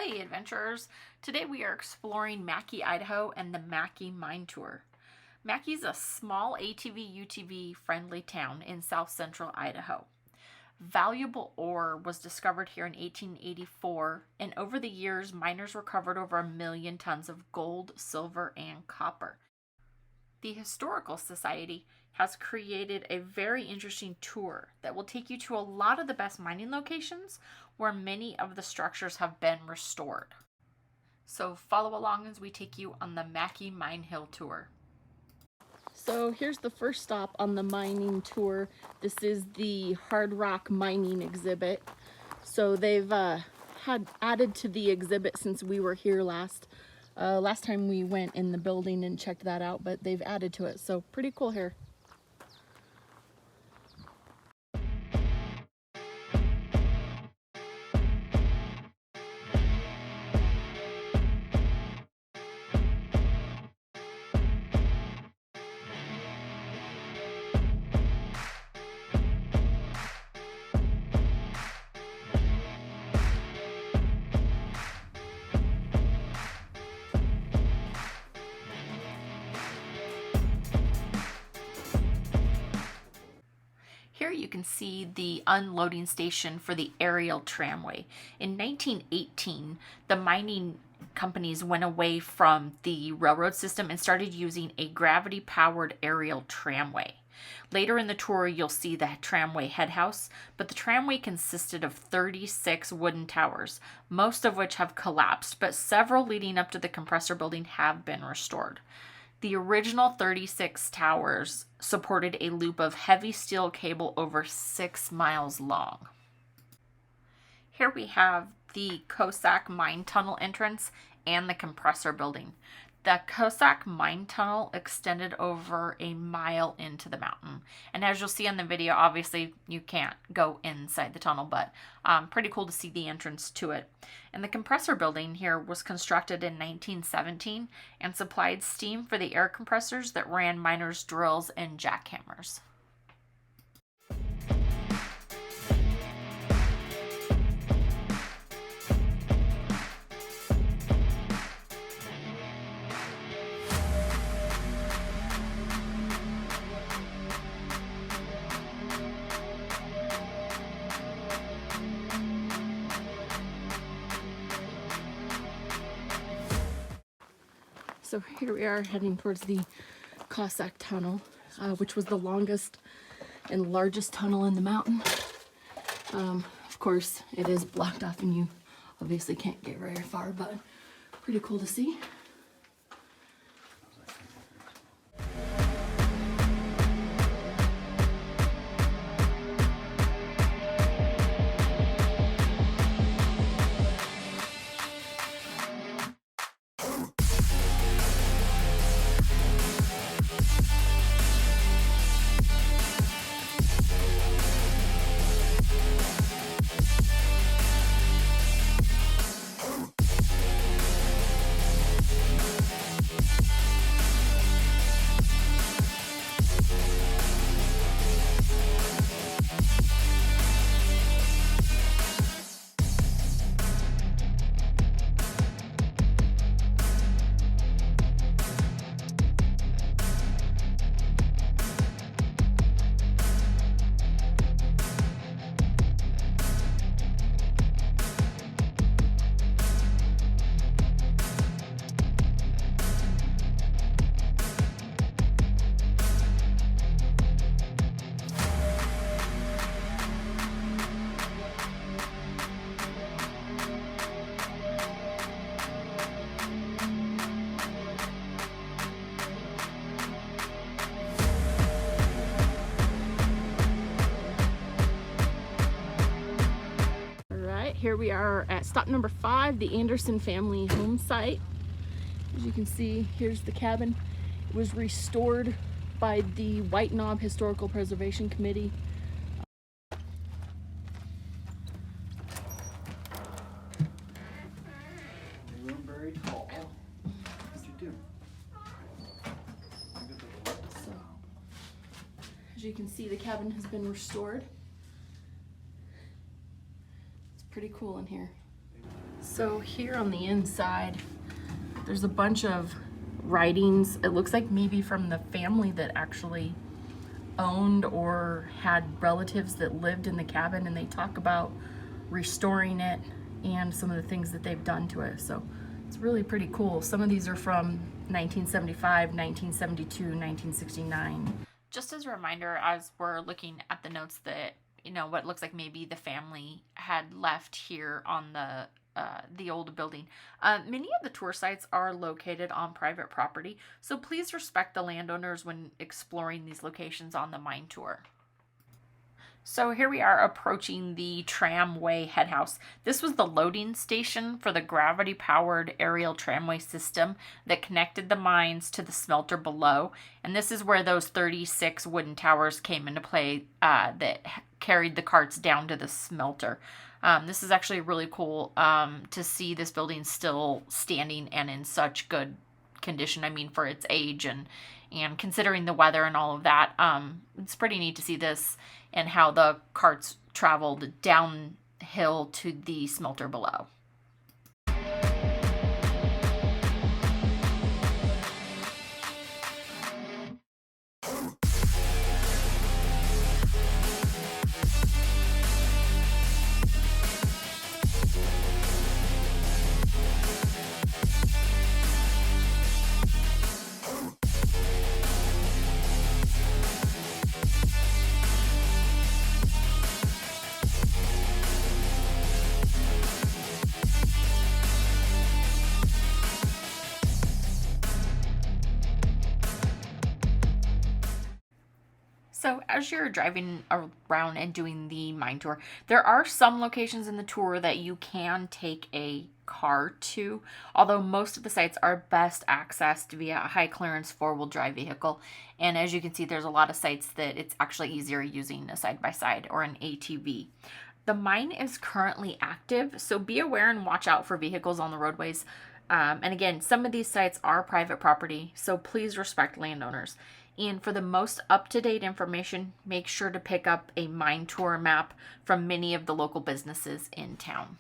Hey adventurers! Today we are exploring Mackay, Idaho and the Mackay Mine Tour. Mackay's a small ATV UTV friendly town in south central Idaho. Valuable ore was discovered here in 1884, and over the years miners recovered over 1 million tons of gold, silver, and copper. The Historical Society has created a very interesting tour that will take you to a lot of the best mining locations where many of the structures have been restored. So follow along as we take you on the Mackay Mine Hill Tour. So here's the first stop on the mining tour. This is the hard rock mining exhibit. So they've had added to the exhibit since we were here last time we went in the building and checked that out, but they've added to it. So pretty cool here. Here you can see the unloading station for the aerial tramway. In 1918, the mining companies went away from the railroad system and started using a gravity-powered aerial tramway. Later in the tour, you'll see the tramway head house, but the tramway consisted of 36 wooden towers, most of which have collapsed, but several leading up to the compressor building have been restored. The original 36 towers supported a loop of heavy steel cable over 6 miles long. Here we have the Cossack mine tunnel entrance and the compressor building. The Cossack mine tunnel extended over 1 mile into the mountain. And as you'll see on the video, obviously you can't go inside the tunnel, but pretty cool to see the entrance to it. And the compressor building here was constructed in 1917 and supplied steam for the air compressors that ran miners' drills and jackhammers. So here we are heading towards the Cossack tunnel, which was the longest and largest tunnel in the mountain. Of course, it is blocked off and you obviously can't get very far, but pretty cool to see. Here we are at stop number 5, the Anderson family home site. As you can see, here's the cabin. It was restored by the White Knob Historical Preservation Committee. Very tall. What'd you do? So, as you can see, the cabin has been restored. Pretty cool in here. So here on the inside, there's a bunch of writings. It looks like maybe from the family that actually owned or had relatives that lived in the cabin, and they talk about restoring it and some of the things that they've done to it. So it's really pretty cool. Some of these are from 1975, 1972, 1969. Just as a reminder, as we're looking at the notes that, you know, what looks like maybe the family had left here on the old building. Many of the tour sites are located on private property, so please respect the landowners when exploring these locations on the mine tour. So here we are approaching the Tramway head house. This was the loading station for the gravity-powered aerial tramway system that connected the mines to the smelter below. And this is where those 36 wooden towers came into play that carried the carts down to the smelter. This is actually really cool to see this building still standing and in such good condition. I mean, for its age and considering the weather and all of that, it's pretty neat to see this and how the carts traveled downhill to the smelter below. So as you're driving around and doing the mine tour, there are some locations in the tour that you can take a car to, although most of the sites are best accessed via a high clearance four-wheel drive vehicle. And as you can see, there's a lot of sites that it's actually easier using a side-by-side or an ATV. The mine is currently active, so be aware and watch out for vehicles on the roadways. And again, some of these sites are private property, so please respect landowners. And for the most up-to-date information, make sure to pick up a mine tour map from many of the local businesses in town.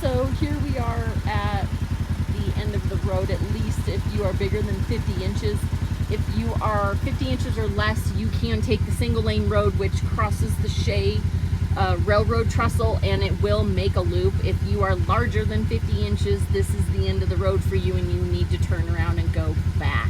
So here we are at the end of the road, at least if you are bigger than 50 inches. If you are 50 inches or less, you can take the single lane road, which crosses the Shea railroad trestle, and it will make a loop. If you are larger than 50 inches, this is the end of the road for you and you need to turn around and go back.